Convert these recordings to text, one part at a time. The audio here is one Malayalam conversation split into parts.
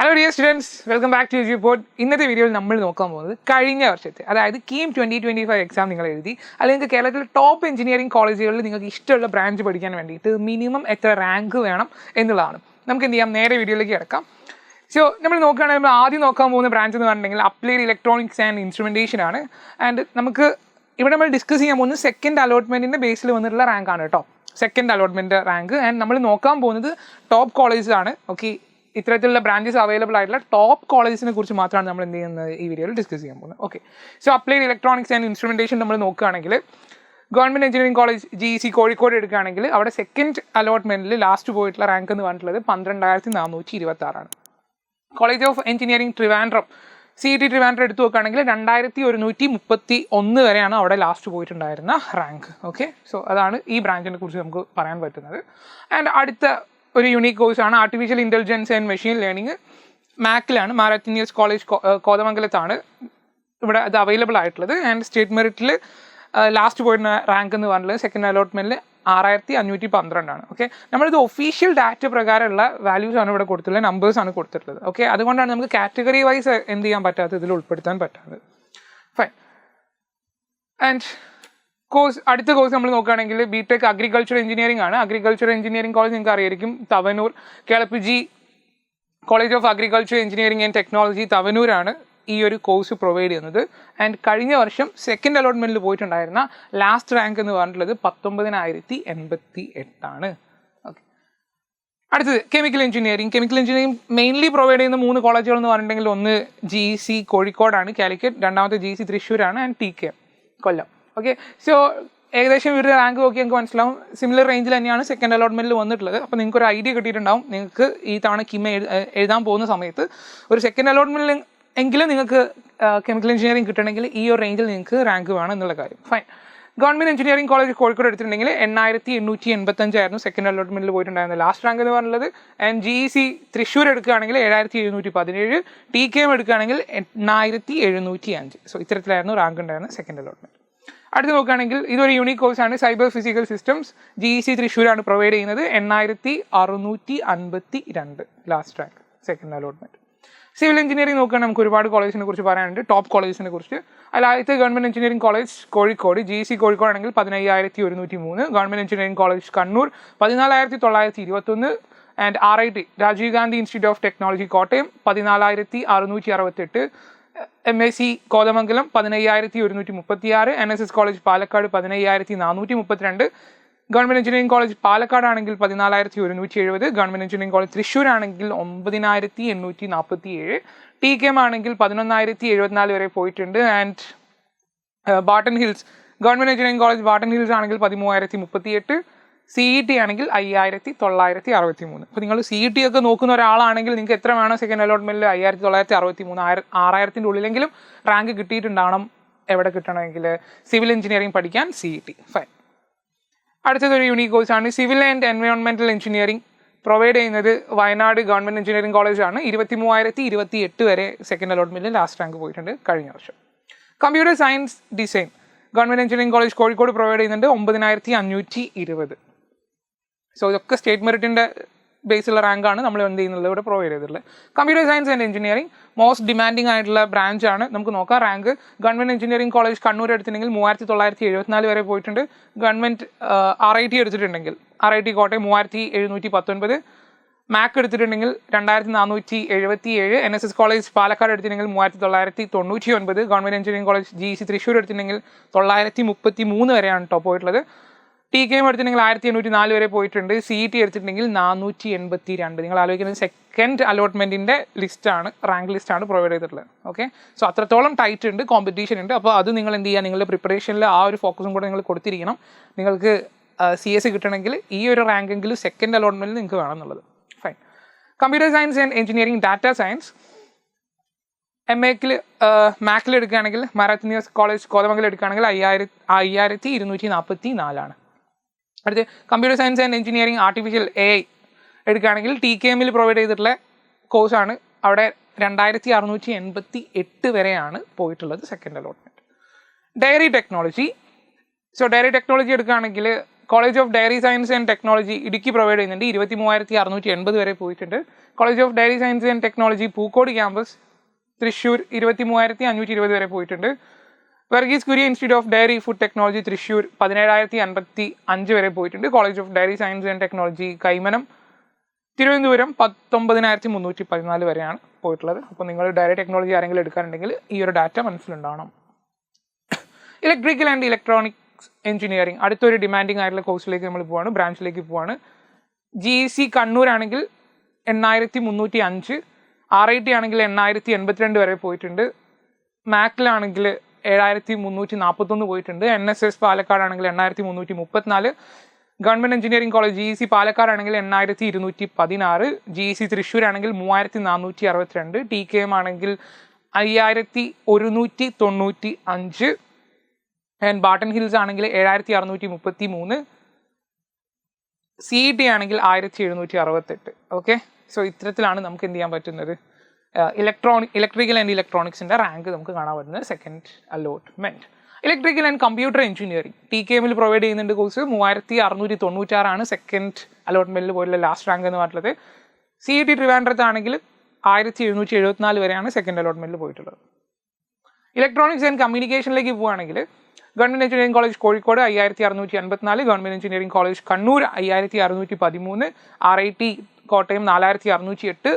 Hello dear students, welcome back to report. ഇന്നത്തെ വീഡിയോയിൽ നമ്മൾ നോക്കാൻ പോകുന്നത് കഴിഞ്ഞ വർഷത്തെ, അതായത് കീം 2025 എക്സാം നിങ്ങൾ എഴുതി, അല്ലെങ്കിൽ കേരളത്തിലെ ടോപ്പ് എഞ്ചിനീയറിംഗ് കോളേജുകളിൽ നിങ്ങൾക്ക് ഇഷ്ടമുള്ള ബ്രാഞ്ച് പഠിക്കാൻ വേണ്ടിയിട്ട് മിനിമം എത്ര റാങ്ക് വേണം എന്നുള്ളതാണ്. നമുക്ക് എന്ത് ചെയ്യാം, നേരെ വീഡിയോയിലേക്ക് കിടക്കാം. സോ നമ്മൾ നോക്കുകയാണെങ്കിൽ നമ്മൾ ആദ്യം നോക്കാൻ പോകുന്ന ബ്രാഞ്ച് എന്ന് പറഞ്ഞിട്ടുണ്ടെങ്കിൽ അപ്ലൈഡ് ഇലക്ട്രോണിക്സ് ആൻഡ് ഇൻസ്ട്രുമെൻറ്റേഷൻ ആണ്. ആൻഡ് നമുക്ക് ഇവിടെ നമ്മൾ ഡിസ്കസ് ചെയ്യാൻ പോകുന്നത് സെക്കൻഡ് അലോട്ട്മെൻറ്റിൻ്റെ ബേസിൽ വന്നിട്ടുള്ള റാങ്ക് ആണ് കേട്ടോ. Second allotment rank. ആൻഡ് നമ്മൾ നോക്കാൻ പോകുന്നത് ടോപ്പ് കോളേജസ് ആണ്. ഓക്കെ, ഇത്തരത്തിലുള്ള ബ്രാഞ്ചസ് അവൈലബിൾ ആയിട്ടുള്ള ടോപ്പ് കോളേജിനെ കുറിച്ച് മാത്രമാണ് നമ്മൾ എന്ത് ചെയ്യുന്നത് ഈ വീഡിയോയിൽ ഡിസ്കസ് ചെയ്യാൻ പോകുന്നത്. Okay, so applied electronics and instrumentation നമ്മൾ നോക്കുകയാണെങ്കിൽ government engineering college GEC Kozhikode എടുക്കുകയാണെങ്കിൽ അവിടെ സെക്കൻഡ് അലോട്ട്മെൻറ്റിൽ ലാസ്റ്റ് പോയിട്ടുള്ള റാങ്ക് എന്ന് പറഞ്ഞിട്ടുള്ളത് 12,426 ആണ്. College of engineering Trivandrum CET Trivandrum എടുത്തു നോക്കുകയാണെങ്കിൽ 2,131 വരെയാണ് അവിടെ ലാസ്റ്റ് പോയിട്ടുണ്ടായിരുന്ന റാങ്ക്. ഓക്കെ, സോ അതാണ് ഈ ബ്രാഞ്ചിനെ കുറിച്ച് നമുക്ക് പറയാൻ പറ്റുന്നത്. ആൻഡ് അടുത്ത ഒരു യൂണീക്ക് കോഴ്സാണ് artificial intelligence and machine learning. മാക്കിലാണ്, മാരാത്തിനിയസ് കോളേജ് കോതമംഗലത്താണ് ഇവിടെ അത് അവൈലബിൾ ആയിട്ടുള്ളത്. ആൻഡ് സ്റ്റേറ്റ് മെറിറ്റിൽ ലാസ്റ്റ് പോയിരുന്ന റാങ്ക് എന്ന് പറഞ്ഞിട്ടുള്ളത് സെക്കൻഡ് അലോട്ട്മെൻറ്റിൽ 6,512 ആണ്. ഓക്കെ, നമ്മളിത് ഒഫീഷ്യൽ ഡാറ്റ പ്രകാരമുള്ള വാല്യൂസ് ആണ് ഇവിടെ കൊടുത്തിട്ടുള്ളത്, നമ്പേഴ്സാണ് കൊടുത്തിട്ടുള്ളത്. ഓക്കെ, അതുകൊണ്ടാണ് നമുക്ക് കാറ്റഗറി വൈസ് എന്ത് ചെയ്യാൻ പറ്റാത്തത്, ഇതിൽ ഉൾപ്പെടുത്താൻ പറ്റാത്തത്. ഫൈൻ. ആൻഡ് അടുത്ത കോഴ്സ് നമ്മൾ നോക്കുകയാണെങ്കിൽ BTech അഗ്രികൾച്ചർ എഞ്ചിനീയറിംഗ് ആണ്. അഗ്രികൾച്ചർ എഞ്ചിനീയറിംഗ് കോളേജ് നിങ്ങൾക്ക് അറിയായിരിക്കും, Tavanur. Kelappaji college of agriculture engineering and technology തവനൂരാണ് ഈ ഒരു കോഴ്സ് പ്രൊവൈഡ് ചെയ്യുന്നത്. ആൻഡ് കഴിഞ്ഞ വർഷം സെക്കൻഡ് അലോട്ട്മെൻറ്റിൽ പോയിട്ടുണ്ടായിരുന്ന ലാസ്റ്റ് റാങ്ക് എന്ന് പറഞ്ഞിട്ടുള്ളത് 19,088 ആണ്. ഓക്കെ, അടുത്തത് chemical engineering. Chemical engineering mainly provide ചെയ്യുന്ന 3 കോളേജുകൾ എന്ന് പറഞ്ഞിട്ടുണ്ടെങ്കിൽ ഒന്ന് GEC കോഴിക്കോടാണ്, കാലിക്കറ്റ്. രണ്ടാമത്തെ GEC തൃശ്ശൂരാണ്. And TK Kollam. Okay, so ഏകദേശം ഇവരുടെ റാങ്ക് നോക്കി നിങ്ങൾക്ക് മനസ്സിലാവും സിമിലർ റേഞ്ചിൽ തന്നെയാണ് സെക്കൻഡ് അലോട്ട്മെൻറ്റിൽ വന്നിട്ടുള്ളത്. അപ്പോൾ നിങ്ങൾക്ക് ഒരു ഐഡിയ കിട്ടിയിട്ടുണ്ടാവും, നിങ്ങൾക്ക് ഈ തവണ കിം എഴുതാൻ പോകുന്ന സമയത്ത് ഒരു സെക്കൻഡ് അലോട്ട്മെൻറ്റിൽ എങ്കിലും നിങ്ങൾക്ക് കെമിക്കൽ എഞ്ചിനീയറിംഗ് കിട്ടണമെങ്കിൽ ഈ ഒരു റേഞ്ചിൽ നിങ്ങൾക്ക് റാങ്ക് വേണം എന്നുള്ള കാര്യം. Fine. Government engineering college Kozhikode എടുത്തിട്ടുണ്ടെങ്കിൽ 8,885 ആയിരുന്നു സെക്കൻഡ് അലോട്ട്മെൻറ്റിൽ പോയിട്ടുണ്ടായിരുന്നത് ലാസ്റ്റ് റാങ്ക് എന്ന് പറഞ്ഞത്. ആൻഡ് GEC തൃശ്ശൂർ എടുക്കുകയാണെങ്കിൽ 7,717, TK എടുക്കുകയാണെങ്കിൽ 8,705. സോ ഇത്തരത്തിലായിരുന്നു റാങ്ക് ഉണ്ടായിരുന്നത് സെക്കൻഡ് അലോട്ട്മെൻറ്റ്. അടുത്ത് നോക്കുകയാണെങ്കിൽ ഇതൊരു യൂണീക്ക് കോഴ്സാണ്, സൈബർ ഫിസിക്കൽ സിസ്റ്റംസ്. GEC തൃശ്ശൂരാണ് പ്രൊവൈഡ് ചെയ്യുന്നത്. 8,652 last rank second allotment. Civil engineering നോക്കുകയാണെങ്കിൽ നമുക്ക് ഒരുപാട് കോളേജിനെ കുറിച്ച് പറയാനുണ്ട്, ടോപ്പ് കോളേജിനെ കുറിച്ച്. അതിലാദ്യത്തെ government engineering college Kozhikode, GEC Kozhikode ആണെങ്കിൽ 15,103. Government engineering college Kannur 14,921. And RIT Rajiv Gandhi institute of technology Kottayam 14,668. MSc Kothamangalam 15,136. NSS college Palakkad 15,432. Government engineering college Palakkad ആണെങ്കിൽ 14,170. ഗവൺമെൻറ് എഞ്ചിനീയറിംഗ് കോളേജ് തൃശ്ശൂർ ആണെങ്കിൽ 9,847. TK ആണെങ്കിൽ 11,074 വരെ പോയിട്ടുണ്ട്. And Barton hills government engineering college Barton hills ആണെങ്കിൽ 13,038. CET ആണെങ്കിൽ 5,963. അപ്പോൾ നിങ്ങൾ CET ഒക്കെ നോക്കുന്ന ഒരാളാണെങ്കിൽ നിങ്ങൾക്ക് എത്ര വേണം സെക്കൻഡ് അലോട്ട്മെൻറ്റിൽ? 5,963. 6,000-ൻ്റെ ഉള്ളിലെങ്കിലും റാങ്ക് കിട്ടിയിട്ടുണ്ടാവണം. എവിടെ കിട്ടണമെങ്കിൽ? സിവിൽ എഞ്ചിനീയറിംഗ് പഠിക്കാൻ CET. ഫൈൻ. അടുത്തതൊരു യൂണീക്ക് കോഴ്സാണ് civil and environmental engineering. Provide ചെയ്യുന്നത് വയനാട് ഗവൺമെൻറ് എഞ്ചിനീയറിംഗ് കോളേജാണ്. 23,028 വരെ സെക്കൻഡ് അലോട്ട്മെൻറ്റിൽ ലാസ്റ്റ് റാങ്ക് പോയിട്ടുണ്ട് കഴിഞ്ഞ വർഷം. Computer science design government engineering college Kozhikode provide ചെയ്യുന്നുണ്ട്. 9,520. സോ ഇതൊക്കെ സ്റ്റേറ്റ് മെറിറ്റിൻ്റെ ബേസിലുള്ള റാങ്കാണ് നമ്മൾ എന്ത് ചെയ്യുന്നത് ഇവിടെ പ്രൊവൈഡ് ചെയ്തിട്ടുള്ളത്. Computer science and engineering most demanding ആയിട്ടുള്ള ബ്രാഞ്ചാണ്. നമുക്ക് നോക്കാം rank. Government engineering college Kannur എടുത്തിട്ടുണ്ടെങ്കിൽ 3,974 വരെ പോയിട്ടുണ്ട്. ഗവൺമെൻറ് RIT എടുത്തിട്ടുണ്ടെങ്കിൽ RIT കോട്ടയം 3,719. മാക്ക് എടുത്തിട്ടുണ്ടെങ്കിൽ 2,477. NSS കോളേജ് പാലക്കാട് എടുത്തിട്ടുണ്ടെങ്കിൽ 3,999. Government engineering college GEC Thrissur എടുത്തിട്ടുണ്ടെങ്കിൽ 933 വരെയാണ് ടോപ്പ് പോയിട്ടുള്ളത്. TK എടുത്തിട്ടുണ്ടെങ്കിൽ 1,804 വരെ പോയിട്ടുണ്ട്. CET എടുത്തിട്ടുണ്ടെങ്കിൽ 482. നിങ്ങൾ ആലോചിക്കുന്നത് സെക്കൻഡ് അലോട്ട്മെൻറ്റിൻ്റെ ലിസ്റ്റാണ്, റാങ്ക് ലിസ്റ്റാണ് പ്രൊവൈഡ് ചെയ്തിട്ടുള്ളത്. ഓക്കെ, സോ അത്രത്തോളം ടൈറ്റ് ഉണ്ട്, കോമ്പറ്റീഷൻ ഉണ്ട്. അപ്പോൾ അത് നിങ്ങൾ എന്ത് ചെയ്യുക, നിങ്ങളുടെ പ്രിപ്പറേഷനിൽ ആ ഒരു ഫോക്കസും കൂടെ നിങ്ങൾ കൊടുത്തിരിക്കണം. നിങ്ങൾക്ക് CS കിട്ടണമെങ്കിൽ ഈ ഒരു റാങ്കെങ്കിലും സെക്കൻഡ് അലോട്ട്മെൻറ്റിൽ നിങ്ങൾക്ക് വേണം എന്നുള്ളത്. Fine. Computer science and engineering data science മാക്കിൽ എടുക്കുകയാണെങ്കിൽ മാരാത്തിനിയസ് കോളേജ് കോതമംഗലം എടുക്കുകയാണെങ്കിൽ 5,244 അടുത്ത് computer science and engineering artificial AI എടുക്കുകയാണെങ്കിൽ TK പ്രൊവൈഡ് ചെയ്തിട്ടുള്ള കോഴ്സാണ്. അവിടെ 2,688 വരെയാണ് പോയിട്ടുള്ളത് second allotment. Dairy technology. So dairy technology എടുക്കുകയാണെങ്കിൽ college of dairy science and technology Idukki provide ചെയ്യുന്നുണ്ട്, 23,680 വരെ പോയിട്ടുണ്ട്. College of dairy science and technology Pookode campus Thrissur 23,520 വരെ പോയിട്ടുണ്ട്. Varghese Kurien institute of diary food technology Thrissur 17,055 വരെ പോയിട്ടുണ്ട്. College of dairy science and technology Kaimanam Thiruvananthapuram 19,314 വരെയാണ് പോയിട്ടുള്ളത്. അപ്പോൾ നിങ്ങൾ ഡയറി ടെക്നോളജി ആരെങ്കിലും എടുക്കാനുണ്ടെങ്കിൽ ഈ ഒരു ഡാറ്റ മനസ്സിലുണ്ടാവണം. ഇലക്ട്രിക്കൽ ആൻഡ് ഇലക്ട്രോണിക്സ് എഞ്ചിനീയറിംഗ് അടുത്തൊരു ഡിമാൻഡിങ് ആയിട്ടുള്ള കോഴ്സിലേക്ക് നമ്മൾ പോവാണ്, ബ്രാഞ്ചിലേക്ക് പോവാണ്. GEC കണ്ണൂരാണെങ്കിൽ 8,305, RIT ആണെങ്കിൽ 8,082 വരെ പോയിട്ടുണ്ട്. മാക്കിലാണെങ്കിൽ 7,341 പോയിട്ടുണ്ട്. NSS പാലക്കാടാണെങ്കിൽ 8,334. Government engineering college GEC പാലക്കാടാണെങ്കിൽ 8,216. GEC തൃശ്ശൂരാണെങ്കിൽ 3,462. TKM ആണെങ്കിൽ 5,195. ആൻഡ് ബാട്ടൺ ഹിൽസ് ആണെങ്കിൽ 7,633. CET ആണെങ്കിൽ 1,768. ഓക്കെ, സോ ഇത്തരത്തിലാണ് നമുക്ക് എന്ത് ചെയ്യാൻ പറ്റുന്നത്, ഇലക്ട്രിക്കൽ ആൻഡ് ഇലക്ട്രോണിക്സിൻ്റെ റാങ്ക് നമുക്ക് കാണാൻ പറ്റുന്നത്. Second allotment electrical and computer engineering TKMൽ പ്രൊവൈഡ് ചെയ്യുന്നുണ്ട് കോഴ്സ്. 3,696 സെക്കൻഡ് അലോട്ട്മെൻറ്റിൽ പോലുള്ള ലാസ്റ്റ് റാങ്ക് എന്ന് പറഞ്ഞിട്ടുള്ളത്. CET ട്രിവാൻഡ്രത്താണെങ്കിൽ 1,774 വരെയാണ് സെക്കൻഡ് അലോട്ട്മെൻറ്റിൽ പോയിട്ടുള്ളത്. ഇലക്ട്രോണിക്സ് ആൻഡ് കമ്മ്യൂണിക്കേഷനിലേക്ക് പോവുകയാണെങ്കിൽ government engineering college Kozhikode 5,654, government engineering college Kannur 5,613, RIT Kottayam 4,608,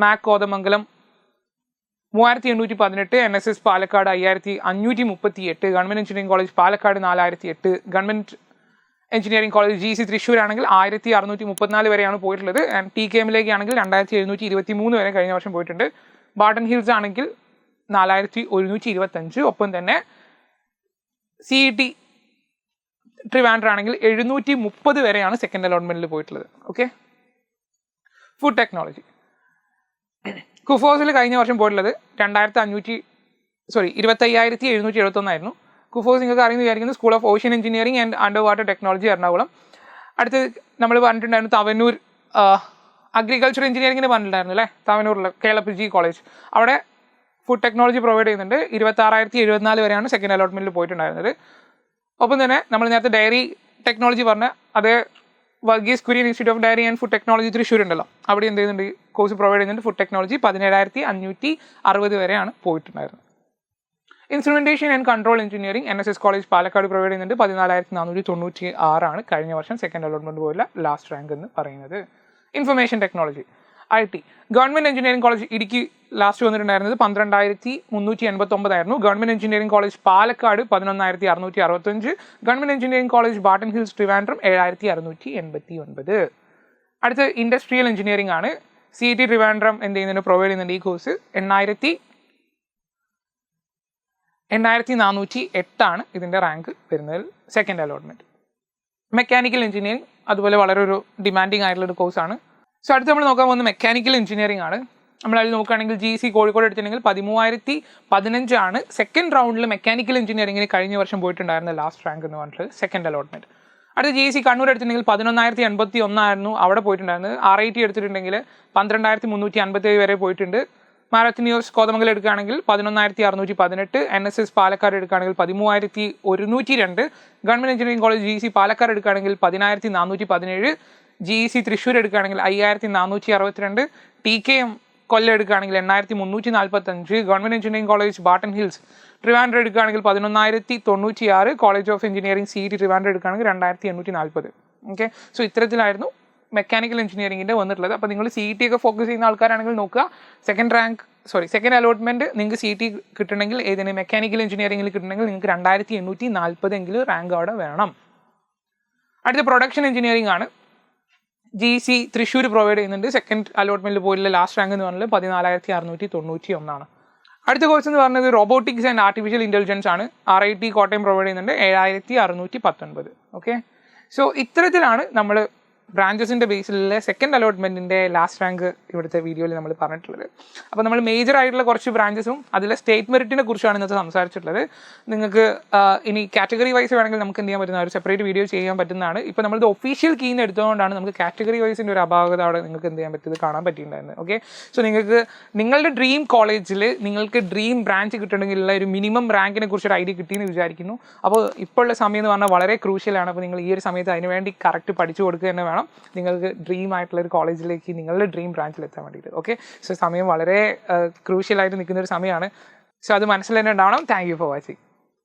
Mac Kothamangalam 3,818, NSS Palakkad 5,538, government engineering college Palakkad 4,008, government engineering college GEC Thrissur ആണെങ്കിൽ 1,634 വരെയാണ് പോയിട്ടുള്ളത്. ആൻഡ് TKMലേക്കാണെങ്കിൽ 2,723 വരെ കഴിഞ്ഞ വർഷം പോയിട്ടുണ്ട്. ബാട്ടൺ ഹിൽസ് ആണെങ്കിൽ 4,125. ഒപ്പം തന്നെ CET ട്രിവാൻഡ്രം ആണെങ്കിൽ 730 വരെയാണ് സെക്കൻഡ് അലോട്ട്മെൻറ്റിൽ പോയിട്ടുള്ളത്. ഓക്കെ, ഫുഡ് ടെക്നോളജി കുഫോസിൽ കഴിഞ്ഞ വർഷം പോയിട്ടുള്ളത് 25,771 ആയിരുന്നു. കുഫോസ് നിങ്ങൾക്ക് അറിയുന്ന വിചാരിക്കുന്നത് school of ocean engineering and under water technology Ernakulam. അടുത്ത് നമ്മൾ പറഞ്ഞിട്ടുണ്ടായിരുന്നു തവനൂർ അഗ്രികൾച്ചർ എഞ്ചിനീയറിംഗിന് പറഞ്ഞിട്ടുണ്ടായിരുന്നു അല്ലേ, തവനൂരിൽ KLPG കോളേജ്. അവിടെ ഫുഡ് ടെക്നോളജി പ്രൊവൈഡ് ചെയ്യുന്നുണ്ട്. 26,074 വരെയാണ് സെക്കൻഡ് അലോട്ട്മെൻറ്റിൽ പോയിട്ടുണ്ടായിരുന്നത്. ഒപ്പം തന്നെ നമ്മൾ നേരത്തെ ഡയറി ടെക്നോളജി പറഞ്ഞ അതേ Varghese Kurien institute of dairy and food technology Thrissur ഉണ്ടല്ലോ, അവിടെ എന്ത് ചെയ്യുന്നുണ്ട്, കോഴ്സ് പ്രൊവൈഡ് ചെയ്യുന്നുണ്ട്. ഫുഡ് ടെക്നോളജി 17,560 വരെയാണ് പോയിട്ടുണ്ടായിരുന്നത്. Instrumentation and control engineering NSS college Palakkad provide ചെയ്യുന്നുണ്ട്. 14,496 കഴിഞ്ഞ വർഷം സെക്കൻഡ് അലോട്ട്മെൻറ്റ് പോലുള്ള ലാസ്റ്റ് റാങ്ക് എന്ന് പറയുന്നത്. Information technology IT government engineering college Idukki last വന്നിട്ടുണ്ടായിരുന്നത് 12,389 ആയിരുന്നു. Government engineering college Palakkad 11,665. Government engineering college Barton Hills Trivandrum 7,689. അടുത്ത് ഇൻഡസ്ട്രിയൽ എഞ്ചിനീയറിംഗ് ആണ്. CET ട്രിവാൻഡ്രം എന്ത് ചെയ്യുന്നതിന് പ്രൊവൈഡ് ചെയ്യുന്നുണ്ട് ഈ കോഴ്സ്. 8,408 ഇതിൻ്റെ റാങ്ക് വരുന്നതിൽ സെക്കൻഡ് അലോട്ട്മെൻറ്റ്. മെക്കാനിക്കൽ എഞ്ചിനീയറിംഗ് അതുപോലെ വളരെ ഒരു ഡിമാൻഡിങ് ആയിട്ടുള്ളൊരു കോഴ്സാണ്. സോ അടുത്ത് നമ്മൾ നോക്കാൻ പോകുന്നത് മെക്കാനിക്കൽ എഞ്ചിനീയറിംഗ് ആണ്. നമ്മളതിൽ നോക്കുകയാണെങ്കിൽ GEC കോഴിക്കോട് എടുത്തിട്ടുണ്ടെങ്കിൽ 13,015 സെക്കൻഡ് റൗണ്ടിൽ മെക്കാനിക്കൽ എഞ്ചിനീയറിംഗിന് കഴിഞ്ഞ വർഷം പോയിട്ടുണ്ടായിരുന്ന ലാസ്റ്റ് റാങ്ക് എന്ന് പറഞ്ഞിട്ട് സെക്കൻഡ് അലോട്ട്മെൻറ്റ്. അടുത്ത് GEC കണ്ണൂർ എടുത്തിട്ടുണ്ടെങ്കിൽ 11,081 ആയിരുന്നു അവിടെ പോയിട്ടുണ്ടായിരുന്നത്. RIT എടുത്തിട്ടുണ്ടെങ്കിൽ 12,357 വരെ പോയിട്ടുണ്ട്. മാരത്തനിയോസ് കോതമംഗലം എടുക്കുകയാണെങ്കിൽ 11,618. NSS പാലക്കാട് എടുക്കുകയാണെങ്കിൽ 13,102. Government engineering college GEC Palakkad എടുക്കുകയാണെങ്കിൽ 10,417. GEC തൃശ്ശൂർ എടുക്കുകയാണെങ്കിൽ 5,462. TKM കൊല്ലം എടുക്കുകയാണെങ്കിൽ 8,345. Government engineering college Barton Hills Trivandrum എടുക്കുകയാണെങ്കിൽ 11,096. College of engineering CET Trivandrum എടുക്കുകയാണെങ്കിൽ 2,840. ഓക്കെ, സോ ഇത്തരത്തിലായിരുന്നു മെക്കാനിക്കൽ എഞ്ചിനീയറിംഗിൻ്റെ വന്നിട്ടുള്ളത്. അപ്പോൾ നിങ്ങൾ CET ഒക്കെ ഫോക്കസ് ചെയ്യുന്ന ആൾക്കാരാണെങ്കിൽ നോക്കുക, സെക്കൻഡ് അലോട്ട്മെൻറ്റ് നിങ്ങൾക്ക് CET കിട്ടണമെങ്കിൽ ഏതിന് മെക്കാനിക്കൽ എഞ്ചിനീയറിംഗിൽ കിട്ടണമെങ്കിൽ നിങ്ങൾക്ക് 2,840 എങ്കിലും റാങ്ക് അവിടെ വേണം. അടുത്ത പ്രൊഡക്ഷൻ എഞ്ചിനീയറിംഗ് ആണ്. GEC തൃശ്ശൂർ പ്രൊവൈഡ് ചെയ്യുന്നുണ്ട്. സെക്കൻഡ് അലോട്ട്മെൻറ്റിൽ പോയിട്ടുള്ള ലാസ്റ്റ് റാങ്ക് എന്ന് പറഞ്ഞാൽ 14,691. അടുത്ത കോഴ്സ് എന്ന് പറഞ്ഞത് റോബോട്ടിക്സ് ആൻഡ് ആർട്ടിഫിഷ്യൽ ഇൻ്റലിജൻസ് ആണ്. RIT കോട്ടയം പ്രൊവൈഡ് ചെയ്യുന്നുണ്ട്. 7,619. ഓക്കെ, സോ ഇത്തരത്തിലാണ് നമ്മൾ ബ്രാഞ്ചസിൻ്റെ ബേസിലുള്ള സെക്കൻഡ് അലോട്ട്മെൻറ്റിൻ്റെ ലാസ്റ്റ് റാങ്ക് ഇവിടുത്തെ വീഡിയോയിൽ നമ്മൾ പറഞ്ഞിട്ടുള്ളത്. അപ്പോൾ നമ്മൾ മേജർ ആയിട്ടുള്ള കുറച്ച് ബ്രാഞ്ചസും അതിലെ സ്റ്റേറ്റ് മെറിറ്റിനെ കുറിച്ചാണ് ഇന്നത്തെ സംസാരിച്ചിട്ടുള്ളത്. നിങ്ങൾക്ക് ഇനി കാറ്റഗറി വൈസ് വേണമെങ്കിൽ നമുക്ക് എന്ത് ചെയ്യാൻ പറ്റുന്ന ഒരു സെപ്പറേറ്റ് വീഡിയോ ചെയ്യാൻ പറ്റുന്നതാണ്. ഇപ്പോൾ നമ്മളിത് ഒഫീഷ്യൽ കീന്ന് എടുത്തുകൊണ്ടാണ് നമുക്ക് കാറ്റഗറി വൈസിൻ്റെ ഒരു അപാകത അവിടെ നിങ്ങൾക്ക് എന്ത് ചെയ്യാൻ പറ്റുന്നത് കാണാൻ പറ്റിയിട്ടുണ്ടായിരുന്നു. ഓക്കെ, സോ നിങ്ങൾക്ക് നിങ്ങളുടെ ഡ്രീം കോളേജിൽ നിങ്ങൾക്ക് ഡ്രീം ബ്രാഞ്ച് കിട്ടണമെങ്കിലുള്ള ഒരു മിനിമം റാങ്കിനെ കുറിച്ചൊരു ഐഡിയ കിട്ടിയെന്ന് വിചാരിക്കുന്നു. അപ്പോൾ ഇപ്പോഴുള്ള സമയം എന്ന് പറഞ്ഞാൽ വളരെ ക്രൂഷ്യലാണ്. അപ്പോൾ നിങ്ങൾ ഈ ഒരു സമയത്ത് അതിനുവേണ്ടി കറക്റ്റ് പഠിച്ചു കൊടുക്കുക തന്നെ വേണം നിങ്ങൾക്ക് ഡ്രീം ആയിട്ടുള്ള ഒരു കോളേജിലേക്ക് നിങ്ങളുടെ ഡ്രീം ബ്രാഞ്ചിൽ എത്താൻ വേണ്ടിയിട്ട്. ഓക്കെ, സോ സമയം വളരെ ക്രൂഷ്യലായിട്ട് നിൽക്കുന്ന ഒരു സമയമാണ്. സോ അത് മനസ്സിൽ തന്നെ ഉണ്ടാവണം. Thank you for watching.